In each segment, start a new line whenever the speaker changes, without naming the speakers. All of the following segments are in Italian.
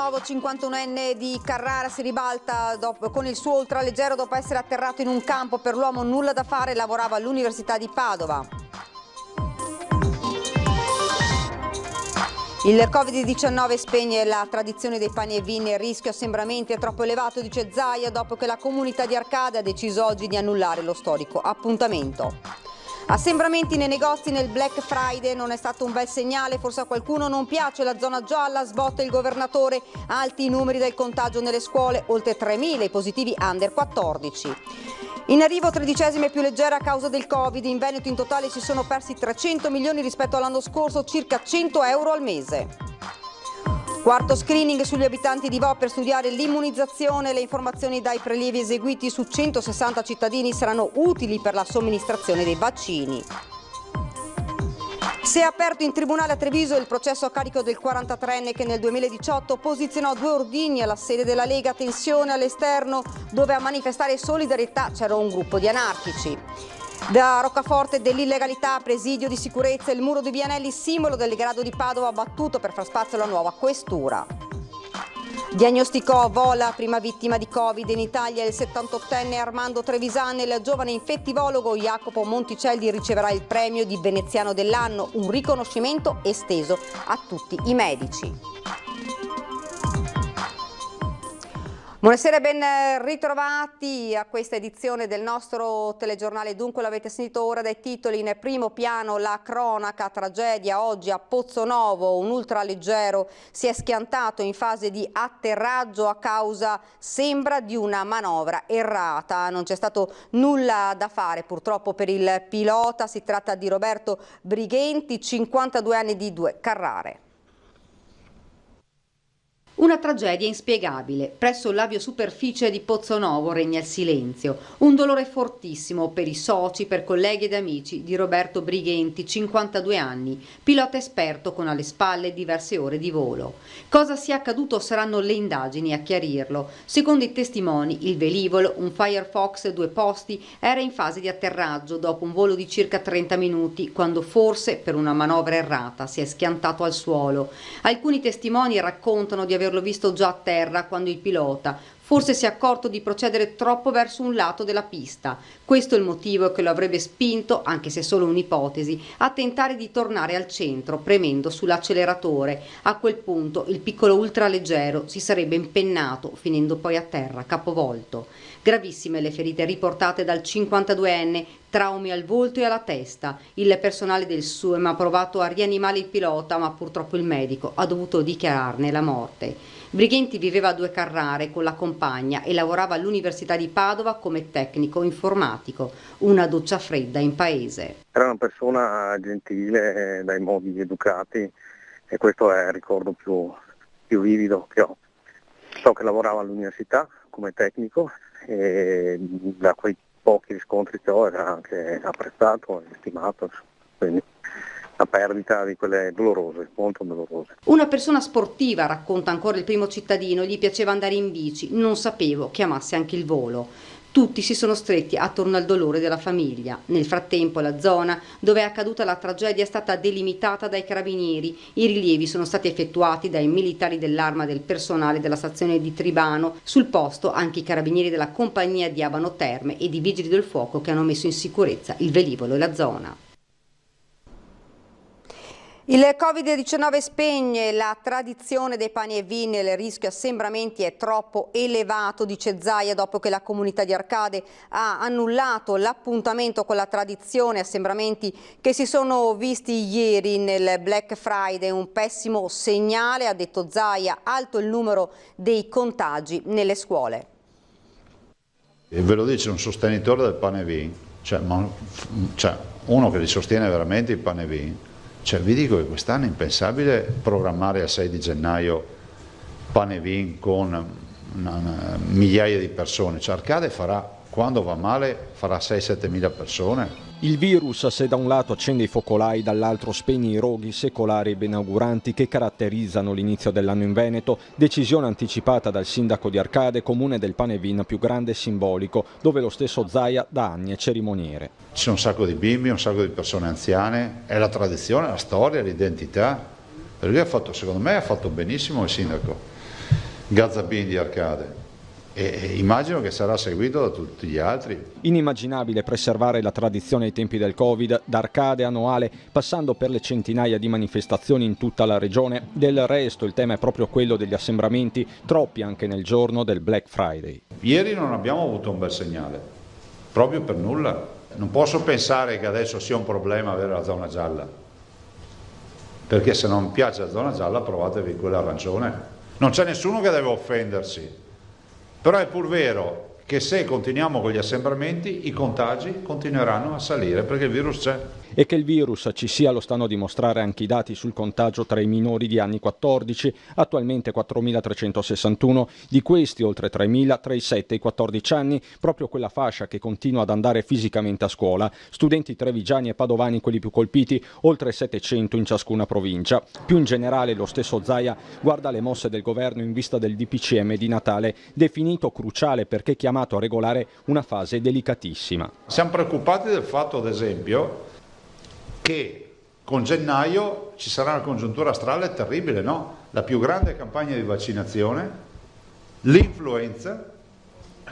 Pozzonovo, 51enne di Carrara, si ribalta con il suo ultraleggero dopo essere atterrato in un campo. Per l'uomo nulla da fare, lavorava all'Università di Padova. Il Covid-19 spegne la tradizione dei pani e vini, il rischio assembramenti è troppo elevato, dice Zaia, dopo che la comunità di Arcade ha deciso oggi di annullare lo storico appuntamento. Assembramenti nei negozi nel Black Friday non è stato un bel segnale, forse a qualcuno non piace la zona gialla, sbotta il governatore, alti i numeri del contagio nelle scuole, oltre 3.000 i positivi under 14. In arrivo 13ª e più leggera a causa del Covid, in Veneto in totale si sono persi 300 milioni rispetto all'anno scorso, circa 100 euro al mese. Quarto screening sugli abitanti di Vo per studiare l'immunizzazione. Le informazioni dai prelievi eseguiti su 160 cittadini saranno utili per la somministrazione dei vaccini. Si è aperto in tribunale a Treviso il processo a carico del 43enne che nel 2018 posizionò 2 ordigni alla sede della Lega. Tensione all'esterno, dove a manifestare solidarietà c'era un gruppo di anarchici. Da Roccaforte dell'illegalità, presidio di sicurezza, il muro di Vianelli, simbolo del degrado di Padova, abbattuto per far spazio alla nuova questura. Diagnosticò Vo la prima vittima di Covid in Italia, il 78enne Armando Trevisani. Il giovane infettivologo Jacopo Monticelli riceverà il premio di veneziano dell'anno, un riconoscimento esteso a tutti i medici. Buonasera e ben ritrovati a questa edizione del nostro telegiornale. Dunque l'avete sentito ora dai titoli, in primo piano la cronaca, tragedia oggi a Pozzonovo, un ultraleggero si è schiantato in fase di atterraggio a causa, sembra, di una manovra errata. Non c'è stato nulla da fare purtroppo per il pilota, si tratta di Roberto Brighenti, 52 anni di 2 Carrare. Una tragedia inspiegabile. Presso l'aviosuperficie di Pozzonovo regna il silenzio. Un dolore fortissimo per i soci, per colleghi ed amici di Roberto Brighenti, 52 anni, pilota esperto con alle spalle diverse ore di volo. Cosa sia accaduto saranno le indagini a chiarirlo. Secondo i testimoni, il velivolo, un Firefox 2 posti, era in fase di atterraggio dopo un volo di circa 30 minuti, quando forse, per una manovra errata, si è schiantato al suolo. Alcuni testimoni raccontano di averlo visto già a terra quando il pilota forse si è accorto di procedere troppo verso un lato della pista. Questo è il motivo che lo avrebbe spinto, anche se solo un'ipotesi, a tentare di tornare al centro, premendo sull'acceleratore. A quel punto il piccolo ultraleggero si sarebbe impennato, finendo poi a terra, capovolto. Gravissime le ferite riportate dal 52enne, traumi al volto e alla testa. Il personale del SUEM ha provato a rianimare il pilota, ma purtroppo il medico ha dovuto dichiararne la morte. Brighenti viveva a 2 Carrare con la compagna e lavorava all'Università di Padova come tecnico informatico. Una doccia fredda in paese.
Era una persona gentile, dai modi educati, e questo è il ricordo più vivido che ho. So che lavorava all'università come tecnico e da quei pochi riscontri che ho era anche apprezzato e stimato, quindi una perdita di quelle dolorose, molto dolorose.
Una persona sportiva, racconta ancora il primo cittadino, gli piaceva andare in bici, non sapevo che amasse anche il volo. Tutti si sono stretti attorno al dolore della famiglia. Nel frattempo la zona dove è accaduta la tragedia è stata delimitata dai carabinieri. I rilievi sono stati effettuati dai militari dell'Arma del personale della stazione di Tribano. Sul posto anche i carabinieri della compagnia di Abano Terme e di vigili del fuoco che hanno messo in sicurezza il velivolo e la zona. Il Covid-19 spegne la tradizione dei pani e vini, il rischio assembramenti è troppo elevato, dice Zaia, dopo che la comunità di Arcade ha annullato l'appuntamento con la tradizione, assembramenti che si sono visti ieri nel Black Friday, un pessimo segnale, ha detto Zaia, alto il numero dei contagi nelle scuole.
E ve lo dice un sostenitore del pane e vino, cioè uno che li sostiene veramente il pane e vino. Vi dico che quest'anno è impensabile programmare al 6 di gennaio pane e vin con migliaia di persone. Arcade farà, quando va male, farà 6-7 mila persone.
Il virus, se da un lato accende i focolai, dall'altro spegne i roghi secolari e benauguranti che caratterizzano l'inizio dell'anno in Veneto, decisione anticipata dal sindaco di Arcade, comune del pane e vin più grande e simbolico, dove lo stesso Zaia da anni è cerimoniere.
Ci sono un sacco di bimbi, un sacco di persone anziane, è la tradizione, la storia, l'identità. Per lui secondo me ha fatto benissimo il sindaco. Gazzapin di Arcade. E immagino che sarà seguito da tutti gli altri.
Inimmaginabile preservare la tradizione ai tempi del Covid, da Arcade a Noale, passando per le centinaia di manifestazioni in tutta la regione. Del resto il tema è proprio quello degli assembramenti, troppi anche nel giorno del Black Friday.
Ieri non abbiamo avuto un bel segnale, proprio per nulla. Non posso pensare che adesso sia un problema avere la zona gialla, perché se non piace la zona gialla provatevi quella arancione. Non c'è nessuno che deve offendersi. Però è pur vero che se continuiamo con gli assembramenti i contagi continueranno a salire perché il virus c'è.
E che il virus ci sia lo stanno a dimostrare anche i dati sul contagio tra i minori di anni 14, attualmente 4.361, di questi oltre 3.000 tra i 7 e i 14 anni, proprio quella fascia che continua ad andare fisicamente a scuola, studenti trevigiani e padovani quelli più colpiti, oltre 700 in ciascuna provincia. Più in generale lo stesso Zaia guarda le mosse del governo in vista del DPCM di Natale, definito cruciale perché chiamato a regolare una fase delicatissima.
Siamo preoccupati del fatto, ad esempio, che con gennaio ci sarà una congiuntura astrale terribile, no? La più grande campagna di vaccinazione, l'influenza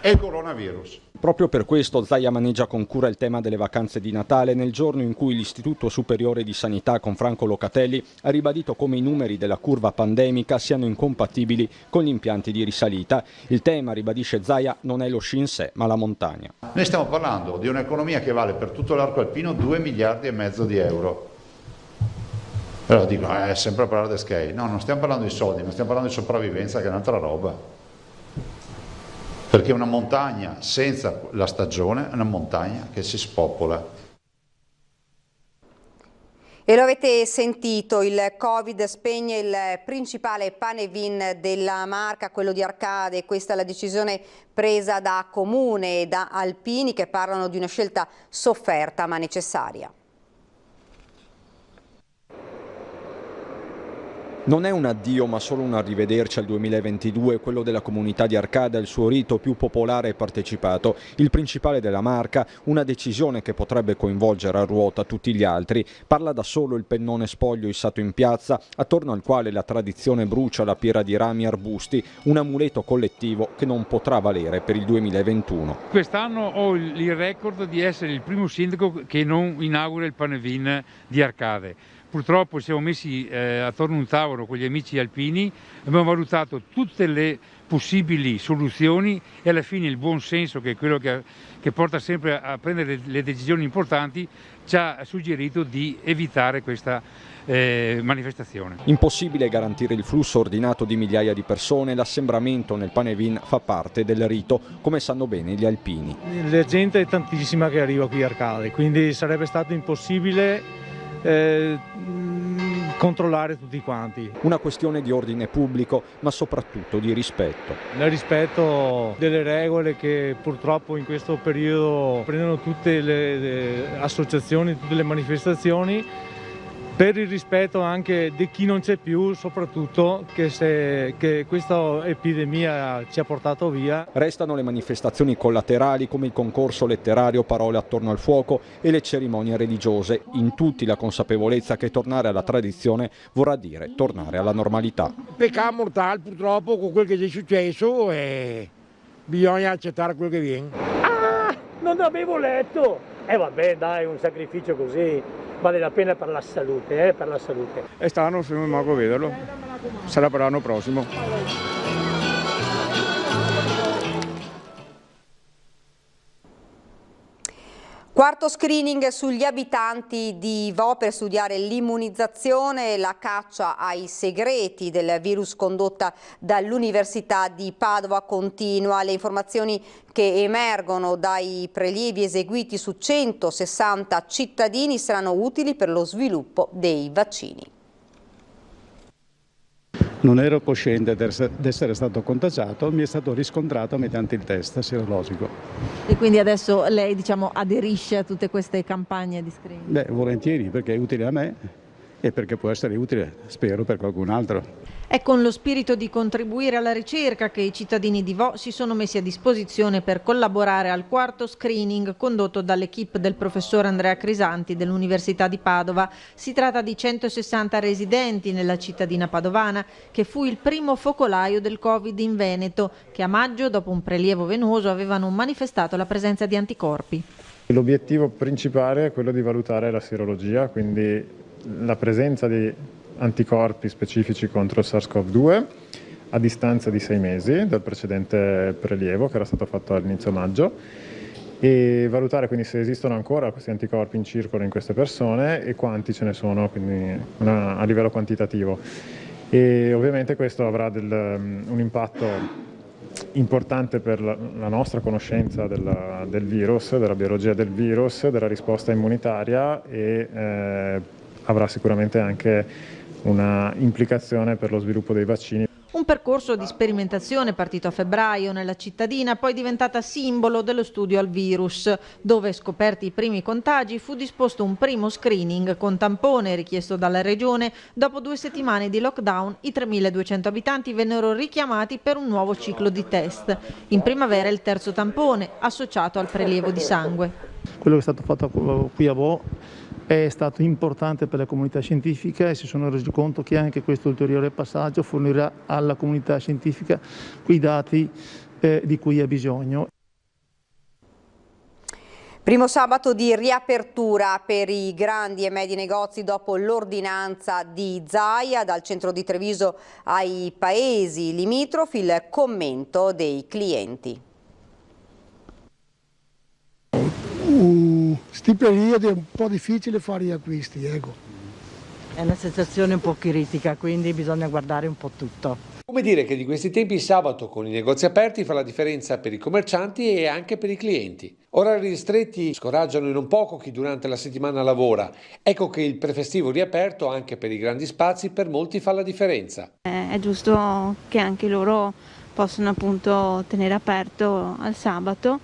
e il coronavirus.
Proprio per questo Zaia maneggia con cura il tema delle vacanze di Natale nel giorno in cui l'Istituto Superiore di Sanità con Franco Locatelli ha ribadito come i numeri della curva pandemica siano incompatibili con gli impianti di risalita. Il tema, ribadisce Zaia, non è lo sci in sé ma la montagna.
Noi stiamo parlando di un'economia che vale per tutto l'arco alpino 2,5 miliardi di euro. Allora dico, è sempre a parlare di skate. No, non stiamo parlando di soldi, ma stiamo parlando di sopravvivenza che è un'altra roba. Perché una montagna senza la stagione è una montagna che si spopola.
E lo avete sentito, il Covid spegne il principale pane vin della Marca, quello di Arcade. Questa è la decisione presa da Comune e da Alpini che parlano di una scelta sofferta ma necessaria.
Non è un addio ma solo un arrivederci al 2022, quello della comunità di Arcade, il suo rito più popolare e partecipato, il principale della Marca, una decisione che potrebbe coinvolgere a ruota tutti gli altri. Parla da solo il pennone spoglio issato in piazza, attorno al quale la tradizione brucia la piera di rami e arbusti, un amuleto collettivo che non potrà valere per il 2021.
Quest'anno ho il record di essere il primo sindaco che non inaugura il pane vin di Arcade. Purtroppo siamo messi attorno a un tavolo con gli amici alpini, abbiamo valutato tutte le possibili soluzioni e alla fine il buon senso, che è quello che porta sempre a prendere le decisioni importanti, ci ha suggerito di evitare questa manifestazione.
Impossibile garantire il flusso ordinato di migliaia di persone, l'assembramento nel pane vin fa parte del rito, come sanno bene gli alpini.
La gente è tantissima che arriva qui a Arcade, quindi sarebbe stato impossibile controllare tutti quanti.
Una questione di ordine pubblico, ma soprattutto di rispetto.
Nel rispetto delle regole che purtroppo in questo periodo prendono tutte le associazioni, tutte le manifestazioni, per il rispetto anche di chi non c'è più, soprattutto che questa epidemia ci ha portato via.
Restano le manifestazioni collaterali come il concorso letterario Parole attorno al fuoco e le cerimonie religiose, in tutti la consapevolezza che tornare alla tradizione vorrà dire tornare alla normalità.
Peccato mortale purtroppo con quel che è successo e bisogna accettare quel che viene.
Ah, non avevo letto! Vabbè dai, un sacrificio così vale la pena per la salute, per la salute.
E stanno, se non manco a vederlo, sarà per l'anno prossimo.
Quarto screening sugli abitanti di Vo per studiare l'immunizzazione, la caccia ai segreti del virus condotta dall'Università di Padova continua. Le informazioni che emergono dai prelievi eseguiti su 160 cittadini saranno utili per lo sviluppo dei vaccini.
Non ero cosciente di essere stato contagiato, mi è stato riscontrato mediante il test sierologico.
E quindi adesso lei, aderisce a tutte queste campagne di screening?
Beh, volentieri, perché è utile a me e perché può essere utile, spero, per qualcun altro.
È con lo spirito di contribuire alla ricerca che i cittadini di Vo si sono messi a disposizione per collaborare al quarto screening condotto dall'equipe del professor Andrea Crisanti dell'Università di Padova. Si tratta di 160 residenti nella cittadina padovana, che fu il primo focolaio del Covid in Veneto, che a maggio, dopo un prelievo venoso, avevano manifestato la presenza di anticorpi.
L'obiettivo principale è quello di valutare la sierologia, quindi la presenza di anticorpi specifici contro il SARS-CoV-2 a distanza di 6 mesi dal precedente prelievo che era stato fatto all'inizio maggio, e valutare quindi se esistono ancora questi anticorpi in circolo in queste persone e quanti ce ne sono, quindi a livello quantitativo. E ovviamente questo avrà un impatto importante per la nostra conoscenza del virus, della biologia del virus, della risposta immunitaria, e avrà sicuramente anche una implicazione per lo sviluppo dei vaccini.
Un percorso di sperimentazione partito a febbraio nella cittadina, poi diventata simbolo dello studio al virus, dove, scoperti i primi contagi, fu disposto un primo screening con tampone richiesto dalla regione. Dopo 2 settimane di lockdown, i 3.200 abitanti vennero richiamati per un nuovo ciclo di test. In primavera il terzo tampone, associato al prelievo di sangue.
Quello che è stato fatto qui a Vo è stato importante per la comunità scientifica, e si sono resi conto che anche questo ulteriore passaggio fornirà alla comunità scientifica quei dati di cui ha bisogno.
Primo sabato di riapertura per i grandi e medi negozi dopo l'ordinanza di Zaia. Dal centro di Treviso ai paesi limitrofi, il commento dei clienti.
Sti periodi è un po' difficile fare gli acquisti, ecco.
È una sensazione un po' critica, quindi bisogna guardare un po' tutto.
Come dire che di questi tempi il sabato con i negozi aperti fa la differenza per i commercianti e anche per i clienti. Orari ristretti scoraggiano in un poco chi durante la settimana lavora. Ecco che il prefestivo riaperto anche per i grandi spazi per molti fa la differenza.
È giusto che anche loro possano appunto tenere aperto al sabato.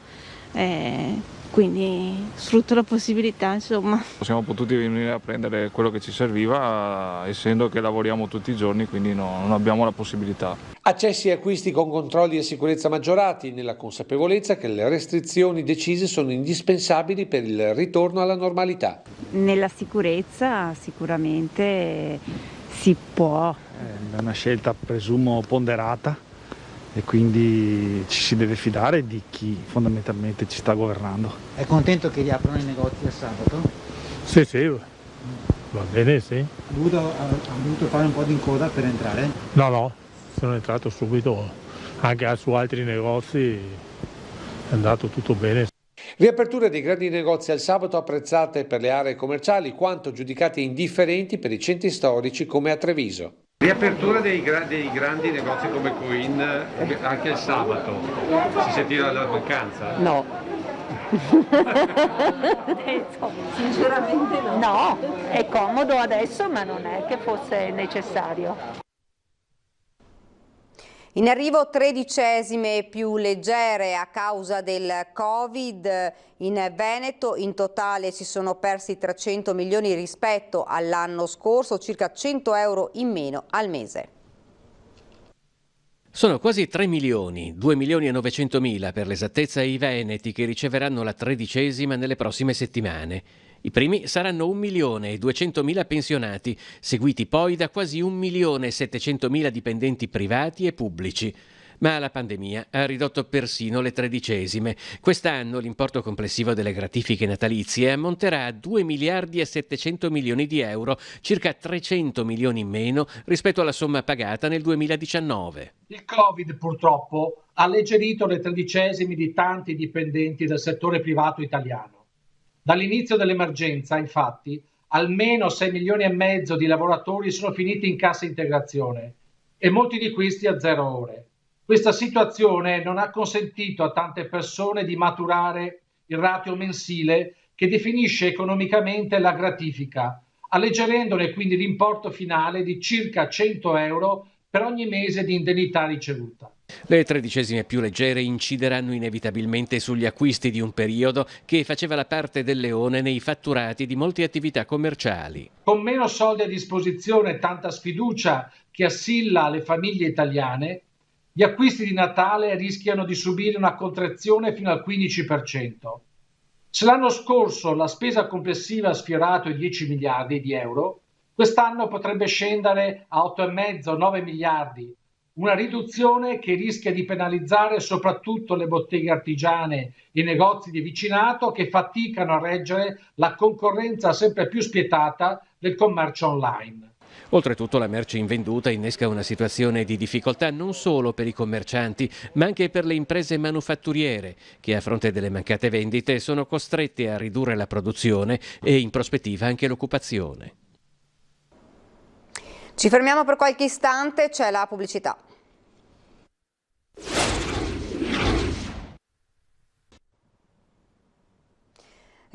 Quindi sfrutto la possibilità, insomma.
Siamo potuti venire a prendere quello che ci serviva, essendo che lavoriamo tutti i giorni, quindi non abbiamo la possibilità.
Accessi e acquisti con controlli e sicurezza maggiorati, nella consapevolezza che le restrizioni decise sono indispensabili per il ritorno alla normalità.
Nella sicurezza sicuramente si può.
È una scelta, presumo, ponderata, e quindi ci si deve fidare di chi fondamentalmente ci sta governando.
È contento che riaprano i negozi al sabato?
Sì, va bene, sì.
Ha dovuto fare un po' di coda per entrare?
No, sono entrato subito, anche su altri negozi è andato tutto bene.
Riaperture dei grandi negozi al sabato apprezzate per le aree commerciali, quanto giudicate indifferenti per i centri storici come a Treviso.
Riapertura dei grandi negozi come Coin anche il sabato, si sentiva la mancanza?
No. Sinceramente no. No, è comodo adesso, ma non è che fosse necessario.
In arrivo 13esime più leggere a causa del Covid in Veneto. In totale si sono persi 300 milioni rispetto all'anno scorso, circa 100 euro in meno al mese.
Sono quasi 3 milioni, 2 milioni e 900 mila per l'esattezza i veneti che riceveranno la 13esima nelle prossime settimane. I primi saranno 1 milione e 200 mila pensionati, seguiti poi da quasi 1 milione e 700 mila dipendenti privati e pubblici. Ma la pandemia ha ridotto persino le 13esime. Quest'anno l'importo complessivo delle gratifiche natalizie ammonterà a 2 miliardi e 700 milioni di euro, circa 300 milioni in meno rispetto alla somma pagata nel 2019.
Il Covid purtroppo ha alleggerito le 13esime di tanti dipendenti del settore privato italiano. Dall'inizio dell'emergenza, infatti, almeno 6 milioni e mezzo di lavoratori sono finiti in cassa integrazione e molti di questi a 0 ore. Questa situazione non ha consentito a tante persone di maturare il ratio mensile che definisce economicamente la gratifica, alleggerendone quindi l'importo finale di circa 100 euro per ogni mese di indennità ricevuta.
Le tredicesime più leggere incideranno inevitabilmente sugli acquisti di un periodo che faceva la parte del leone nei fatturati di molte attività commerciali.
Con meno soldi a disposizione e tanta sfiducia che assilla le famiglie italiane, gli acquisti di Natale rischiano di subire una contrazione fino al 15%. Se l'anno scorso la spesa complessiva ha sfiorato i 10 miliardi di euro, quest'anno potrebbe scendere a 8,5-9 miliardi, una riduzione che rischia di penalizzare soprattutto le botteghe artigiane e i negozi di vicinato che faticano a reggere la concorrenza sempre più spietata del commercio online.
Oltretutto la merce invenduta innesca una situazione di difficoltà non solo per i commercianti, ma anche per le imprese manufatturiere, che a fronte delle mancate vendite sono costrette a ridurre la produzione e in prospettiva anche l'occupazione.
Ci fermiamo per qualche istante, c'è la pubblicità.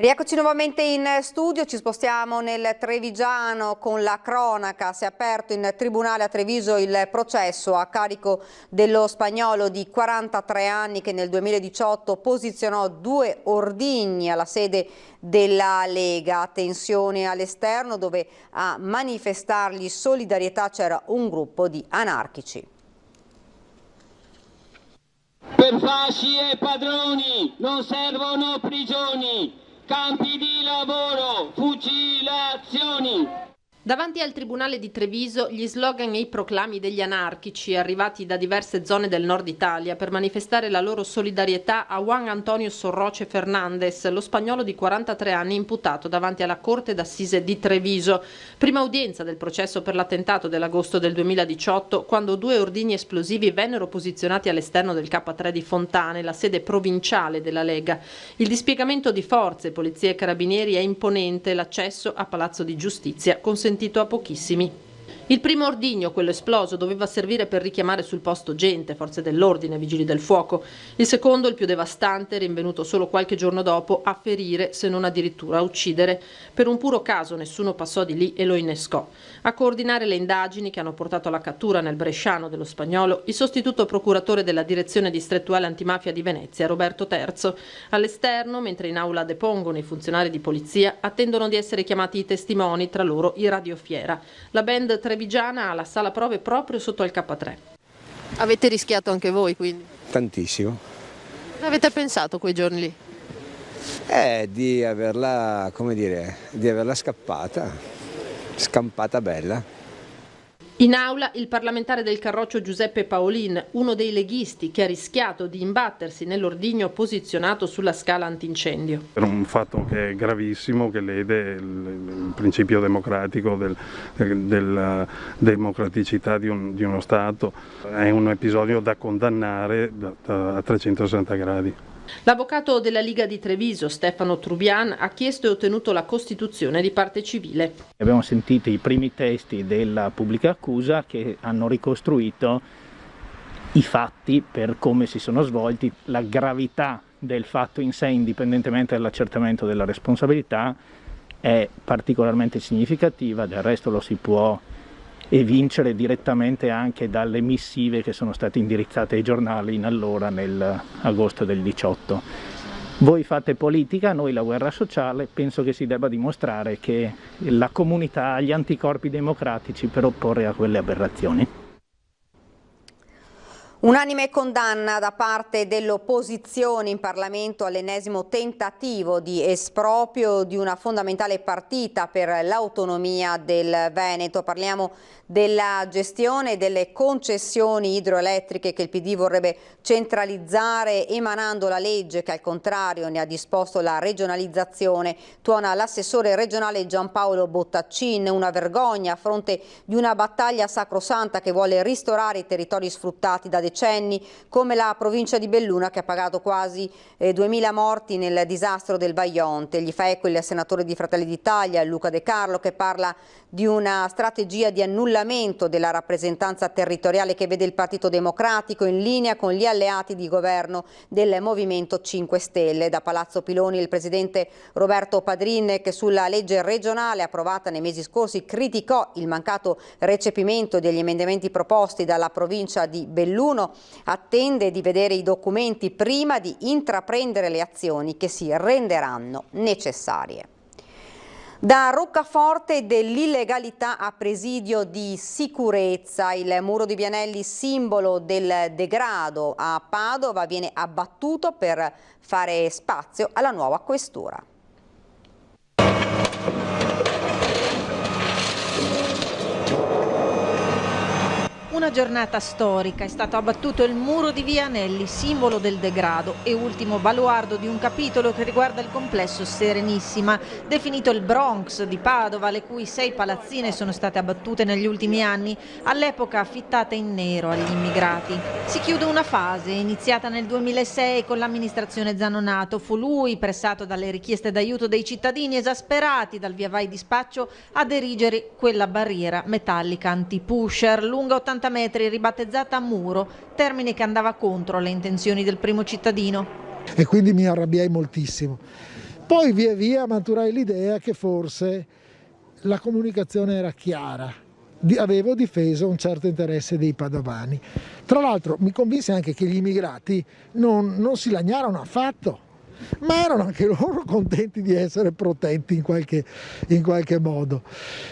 Rieccoci nuovamente in studio, ci spostiamo nel Trevigiano con la cronaca. Si è aperto in tribunale a Treviso il processo a carico dello spagnolo di 43 anni che nel 2018 posizionò 2 ordigni alla sede della Lega. Tensione all'esterno dove a manifestargli solidarietà c'era un gruppo di anarchici.
Per fasci e padroni non servono prigioni. Campi di lavoro, fucilazioni.
Davanti al Tribunale di Treviso gli slogan e i proclami degli anarchici arrivati da diverse zone del nord Italia per manifestare la loro solidarietà a Juan Antonio Sorroche Fernández, lo spagnolo di 43 anni imputato davanti alla Corte d'Assise di Treviso. Prima udienza del processo per l'attentato dell'agosto del 2018, quando 2 ordigni esplosivi vennero posizionati all'esterno del K3 di Fontane, la sede provinciale della Lega. Il dispiegamento di forze, polizia e carabinieri è imponente, l'accesso a Palazzo di Giustizia consentito a pochissimi. Il primo ordigno, quello esploso, doveva servire per richiamare sul posto gente, forze dell'ordine, vigili del fuoco. Il secondo, il più devastante, rinvenuto solo qualche giorno dopo, a ferire, se non addirittura a uccidere. Per un puro caso nessuno passò di lì e lo innescò. A coordinare le indagini che hanno portato alla cattura nel bresciano dello spagnolo il sostituto procuratore della direzione distrettuale antimafia di Venezia, Roberto Terzo. All'esterno, mentre in aula depongono i funzionari di polizia, attendono di essere chiamati i testimoni, tra loro i radiofiera. La band trevigiana ha la sala prove proprio sotto al K3. Avete rischiato anche voi, quindi?
Tantissimo.
Cosa avete pensato quei giorni lì?
Di averla, di averla scampata bella.
In aula il parlamentare del Carroccio Giuseppe Paolin, uno dei leghisti che ha rischiato di imbattersi nell'ordigno posizionato sulla scala antincendio.
È un fatto che è gravissimo, che lede il principio democratico della democraticità di uno Stato. È un episodio da condannare a 360 gradi.
L'avvocato della Liga di Treviso, Stefano Trubian, ha chiesto e ottenuto la costituzione di parte civile.
Abbiamo sentito i primi testi della pubblica accusa che hanno ricostruito i fatti per come si sono svolti, la gravità del fatto in sé, indipendentemente dall'accertamento della responsabilità, è particolarmente significativa, del resto lo si può evincere direttamente anche dalle missive che sono state indirizzate ai giornali in allora nell'agosto del 18. Voi fate politica, noi la guerra sociale, penso che si debba dimostrare che la comunità ha gli anticorpi democratici per opporre a quelle aberrazioni.
Unanime condanna da parte dell'opposizione in Parlamento all'ennesimo tentativo di esproprio di una fondamentale partita per l'autonomia del Veneto. Parliamo della gestione delle concessioni idroelettriche che il PD vorrebbe centralizzare emanando la legge che al contrario ne ha disposto la regionalizzazione. Tuona l'assessore regionale Giampaolo Bottaccin, una vergogna a fronte di una battaglia sacrosanta che vuole ristorare i territori sfruttati da decenni, come la provincia di Belluno che ha pagato quasi 2000 morti nel disastro del Vajont. Gli fa eco il senatore di Fratelli d'Italia, Luca De Carlo, che parla di una strategia di annullamento della rappresentanza territoriale che vede il Partito Democratico in linea con gli alleati di governo del Movimento 5 Stelle. Da Palazzo Piloni il presidente Roberto Padrin, che sulla legge regionale approvata nei mesi scorsi criticò il mancato recepimento degli emendamenti proposti dalla provincia di Belluno, Nessuno attende di vedere i documenti prima di intraprendere le azioni che si renderanno necessarie. Da roccaforte dell'illegalità a presidio di sicurezza, il muro di Vianelli, simbolo del degrado a Padova, viene abbattuto per fare spazio alla nuova questura.
Una giornata storica, è stato abbattuto il muro di Vianelli, simbolo del degrado e ultimo baluardo di un capitolo che riguarda il complesso Serenissima, definito il Bronx di Padova, le cui 6 palazzine sono state abbattute negli ultimi anni, all'epoca affittate in nero agli immigrati. Si chiude una fase iniziata nel 2006 con l'amministrazione Zanonato. Fu lui, pressato dalle richieste d'aiuto dei cittadini esasperati dal via vai di spaccio, ad erigere quella barriera metallica anti-pusher lunga 80 metri, ribattezzata muro, termine che andava contro le intenzioni del primo cittadino.
E quindi mi arrabbiai moltissimo. Poi via via maturai l'idea che forse la comunicazione era chiara, avevo difeso un certo interesse dei padovani. Tra l'altro mi convinse anche che gli immigrati non si lagnarono affatto, ma erano anche loro contenti di essere protetti in qualche modo.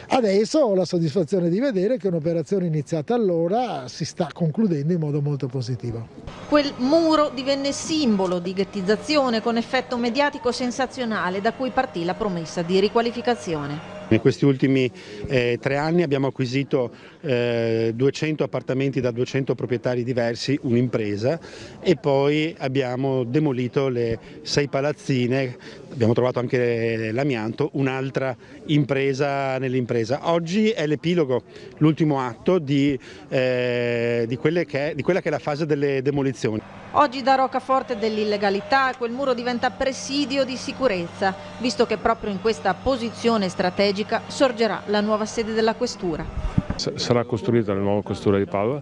Adesso ho la soddisfazione di vedere che un'operazione iniziata allora si sta concludendo in modo molto positivo.
Quel muro divenne simbolo di ghettizzazione con effetto mediatico sensazionale da cui partì la promessa di riqualificazione.
In questi ultimi 3 anni abbiamo acquisito 200 appartamenti da 200 proprietari diversi, un'impresa, e poi abbiamo demolito le 6 palazzine, abbiamo trovato anche l'amianto, un'altra impresa nell'impresa. Oggi è l'epilogo, l'ultimo atto di quella che è la fase delle demolizioni.
Oggi da roccaforte dell'illegalità quel muro diventa presidio di sicurezza, visto che proprio in questa posizione strategica sorgerà la nuova sede della questura.
Sarà costruita la nuova questura di Padova.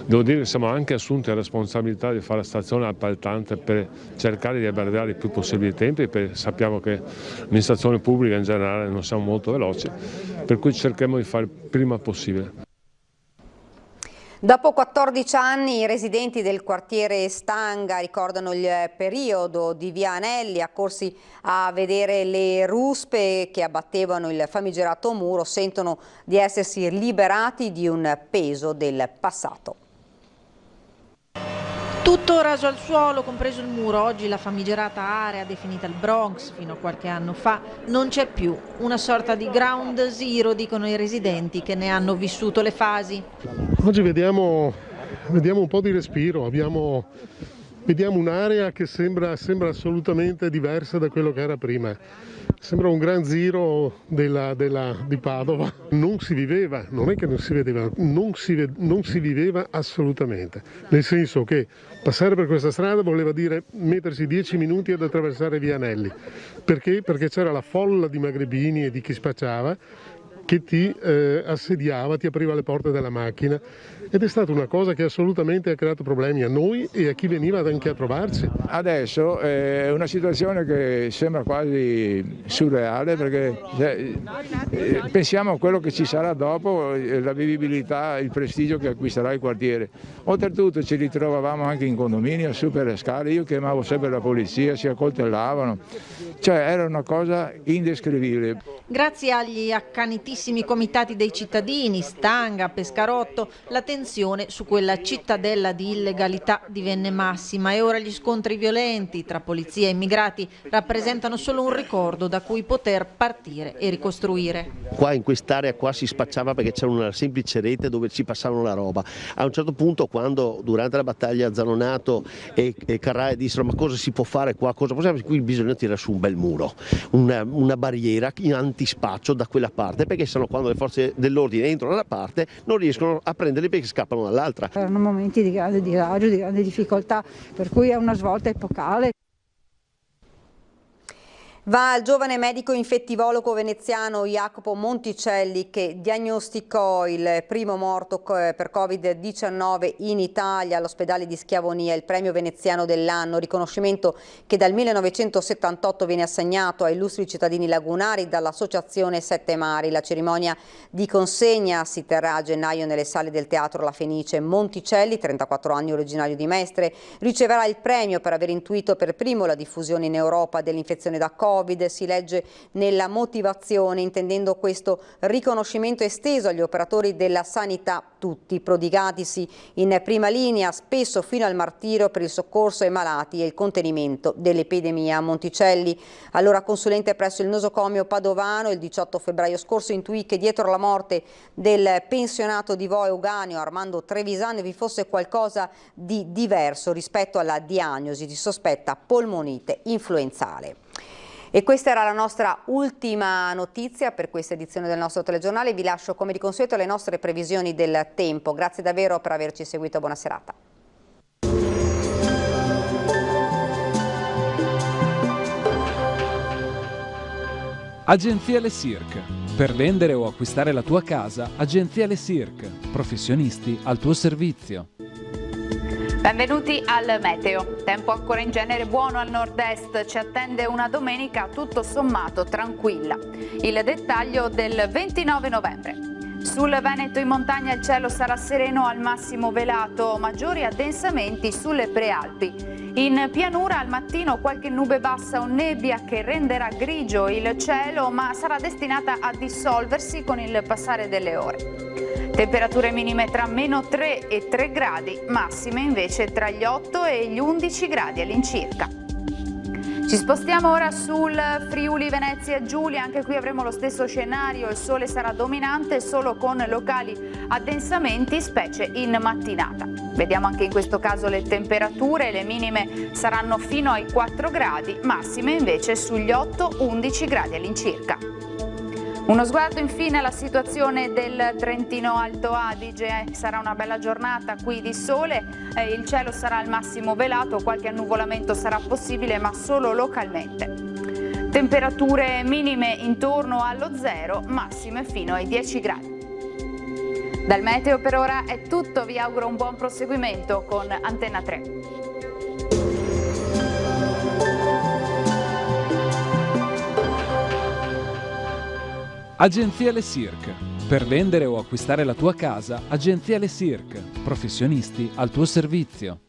Devo dire che siamo anche assunti la responsabilità di fare la stazione appaltante per cercare di abbreviare il più possibile i tempi, perché sappiamo che l'amministrazione pubblica in generale non siamo molto veloci, per cui cercheremo di fare il prima possibile.
Dopo 14 anni i residenti del quartiere Stanga ricordano il periodo di via Anelli, accorsi a vedere le ruspe che abbattevano il famigerato muro, sentono di essersi liberati di un peso del passato.
Tutto raso al suolo, compreso il muro. Oggi la famigerata area definita il Bronx fino a qualche anno fa non c'è più. Una sorta di ground zero, dicono i residenti che ne hanno vissuto le fasi.
Oggi vediamo un po' di respiro, vediamo un'area che sembra assolutamente diversa da quello che era prima. Sembra un gran zero di Padova. Non si viveva, non è che non si vedeva, non si viveva assolutamente. Nel senso che passare per questa strada voleva dire mettersi 10 minuti ad attraversare via Anelli. Perché? Perché c'era la folla di magrebini e di chi spacciava che ti assediava, ti apriva le porte della macchina, ed è stata una cosa che assolutamente ha creato problemi a noi e a chi veniva anche a trovarci.
Adesso è una situazione che sembra quasi surreale, perché pensiamo a quello che ci sarà dopo, la vivibilità, il prestigio che acquisterà il quartiere. Oltretutto ci ritrovavamo anche in condominio, su per le scale, io chiamavo sempre la polizia, si accoltellavano, cioè era una cosa indescrivibile.
Grazie agli accanitissimi comitati dei cittadini, Stanga, Pescarotto, la tensione su quella cittadella di illegalità divenne massima e ora gli scontri violenti tra polizia e immigrati rappresentano solo un ricordo da cui poter partire e ricostruire.
Qua in quest'area qua si spacciava perché c'era una semplice rete dove ci passavano la roba. A un certo punto, quando durante la battaglia Zanonato e Carrà dissero ma cosa si può fare qua, cosa possiamo, qui bisogna tirare su un bel muro, una barriera in antispaccio da quella parte, perché sennò quando le forze dell'ordine entrano da una parte non riescono a prenderli perché scappano dall'altra.
Erano momenti di grande disagio, di grande difficoltà, per cui è una svolta epocale.
Va al giovane medico infettivologo veneziano Jacopo Monticelli, che diagnosticò il primo morto per Covid-19 in Italia all'ospedale di Schiavonia, il premio veneziano dell'anno, riconoscimento che dal 1978 viene assegnato a illustri cittadini lagunari dall'associazione Sette Mari. La cerimonia di consegna si terrà a gennaio nelle sale del Teatro La Fenice. Monticelli, 34 anni, originario di Mestre, riceverà il premio per aver intuito per primo la diffusione in Europa dell'infezione da Covid. Si legge nella motivazione, intendendo questo riconoscimento esteso agli operatori della sanità tutti, prodigatisi in prima linea, spesso fino al martirio per il soccorso ai malati e il contenimento dell'epidemia. Monticelli, allora consulente presso il nosocomio padovano, il 18 febbraio scorso intuì che dietro la morte del pensionato di Vo Euganeo Armando Trevisan vi fosse qualcosa di diverso rispetto alla diagnosi di sospetta polmonite influenzale. E questa era la nostra ultima notizia per questa edizione del nostro telegiornale. Vi lascio come di consueto le nostre previsioni del tempo. Grazie davvero per averci seguito. Buona serata.
Agenzia Le Cirque. Per vendere o acquistare la tua casa, Agenzia Le Cirque. Professionisti al tuo servizio.
Benvenuti al meteo. Tempo ancora in genere buono al nord-est, ci attende una domenica tutto sommato tranquilla. Il dettaglio del 29 novembre. Sul Veneto in montagna il cielo sarà sereno al massimo velato, maggiori addensamenti sulle prealpi. In pianura al mattino qualche nube bassa o nebbia che renderà grigio il cielo, ma sarà destinata a dissolversi con il passare delle ore. Temperature minime tra -3 e 3 gradi, massime invece tra gli 8 e gli 11 gradi all'incirca. Ci spostiamo ora sul Friuli Venezia Giulia, anche qui avremo lo stesso scenario, il sole sarà dominante solo con locali addensamenti, specie in mattinata. Vediamo anche in questo caso le temperature, le minime saranno fino ai 4 gradi, massime invece sugli 8-11 gradi all'incirca. Uno sguardo infine alla situazione del Trentino Alto Adige. Sarà una bella giornata qui di sole, il cielo sarà al massimo velato, qualche annuvolamento sarà possibile ma solo localmente. Temperature minime intorno allo 0, massime fino ai 10 gradi. Dal meteo per ora è tutto, vi auguro un buon proseguimento con Antenna 3.
Agenzia Le Cirque. Per vendere o acquistare la tua casa, Agenzia Le Cirque. Professionisti al tuo servizio.